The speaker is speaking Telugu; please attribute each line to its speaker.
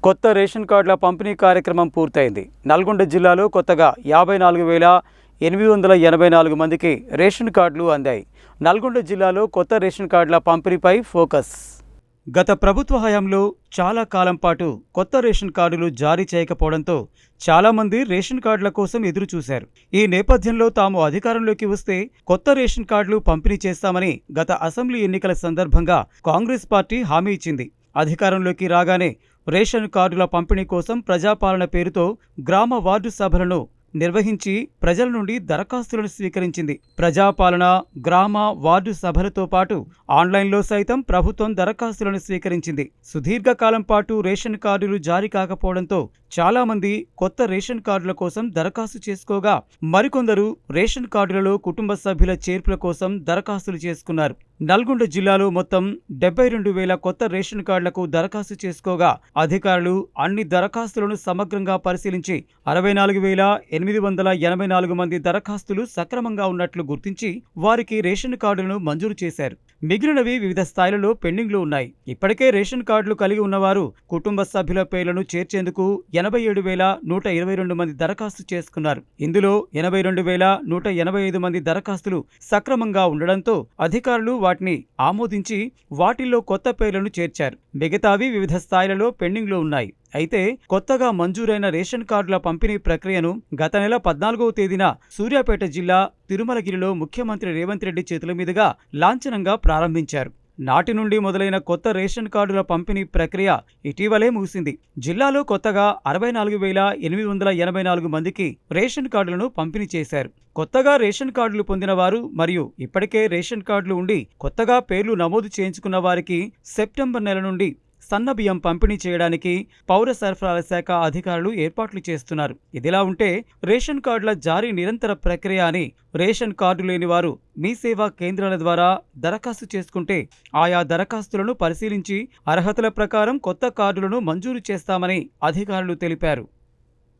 Speaker 1: కొత్త రేషన్ కార్డుల పంపిణీ కార్యక్రమం పూర్తయింది. నల్గొండ జిల్లాలో కొత్తగా 54,884 మందికి రేషన్ కార్డులు అందాయి. నల్గొండ జిల్లాలో కొత్త రేషన్ కార్డుల పంపిణీపై ఫోకస్. గత ప్రభుత్వ హయాంలో చాలా కాలం పాటు కొత్త రేషన్ కార్డులు జారీ చేయకపోవడంతో చాలామంది రేషన్ కార్డుల కోసం ఎదురు చూశారు. ఈ నేపథ్యంలో తాము అధికారంలోకి వస్తే కొత్త రేషన్ కార్డులు పంపిణీ చేస్తామని గత అసెంబ్లీ ఎన్నికల సందర్భంగా కాంగ్రెస్ పార్టీ హామీ ఇచ్చింది. అధికారంలోకి రాగానే రేషన్ కార్డుల పంపిణీ కోసం ప్రజాపాలన పేరుతో గ్రామ వార్డు సభలను నిర్వహించి ప్రజల నుండి దరఖాస్తులను స్వీకరించింది. ప్రజాపాలన, గ్రామ వార్డు సభలతో పాటు ఆన్లైన్లో సైతం ప్రభుత్వం దరఖాస్తులను స్వీకరించింది. సుదీర్ఘకాలం పాటు రేషన్ కార్డులు జారీ కాకపోవడంతో చాలామంది కొత్త రేషన్ కార్డుల కోసం దరఖాస్తు చేసుకోగా, మరికొందరు రేషన్ కార్డులలో కుటుంబ సభ్యుల చేర్పుల కోసం దరఖాస్తులు చేసుకున్నారు. నల్గొండ జిల్లాలో మొత్తం 72,000 కొత్త రేషన్ కార్డులకు దరఖాస్తు చేసుకోగా, అధికారులు అన్ని దరఖాస్తులను సమగ్రంగా పరిశీలించి 64,884 మంది దరఖాస్తులు సక్రమంగా ఉన్నట్లు గుర్తించి వారికి రేషన్ కార్డులను మంజూరు చేశారు. మిగిలినవి వివిధ స్థాయిలలో పెండింగ్లో ఉన్నాయి. ఇప్పటికే రేషన్ కార్డులు కలిగి ఉన్నవారు కుటుంబ సభ్యుల పేర్లను చేర్చేందుకు 87,122 మంది దరఖాస్తు చేసుకున్నారు. ఇందులో 82,185 మంది దరఖాస్తులు సక్రమంగా ఉండడంతో అధికారులు వాటిని ఆమోదించి వాటిల్లో కొత్త పేర్లను చేర్చారు. మిగతావి వివిధ స్థాయిలలో పెండింగ్లో ఉన్నాయి. అయితే కొత్తగా మంజూరైన రేషన్ కార్డుల పంపిణీ ప్రక్రియను గత నెల 14వ తేదీన సూర్యాపేట జిల్లా తిరుమలగిరిలో ముఖ్యమంత్రి రేవంత్ రెడ్డి చేతుల మీదుగా లాంఛనంగా ప్రారంభించారు. నాటి నుండి మొదలైన కొత్త రేషన్ కార్డుల పంపిణీ ప్రక్రియ ఇటీవలే ముగిసింది. జిల్లాలో కొత్తగా 64,884 మందికి రేషన్ కార్డులను పంపిణీ చేశారు. కొత్తగా రేషన్ కార్డులు పొందిన వారు మరియు ఇప్పటికే రేషన్ కార్డులు ఉండి కొత్తగా పేర్లు నమోదు చేయించుకున్న వారికి సెప్టెంబర్ నెల నుండి సన్నబియ్యం పంపిణీ చేయడానికి పౌర సరఫరాల శాఖ అధికారులు ఏర్పాట్లు చేస్తున్నారు. ఇదిలా ఉంటే రేషన్ కార్డుల జారీ నిరంతర ప్రక్రియ అని రేషన్ కార్డు లేని వారు మీ సేవా కేంద్రాల ద్వారా దరఖాస్తు చేసుకుంటే ఆయా దరఖాస్తులను పరిశీలించి అర్హతల ప్రకారం కొత్త కార్డులను మంజూరు చేస్తామని అధికారులు తెలిపారు.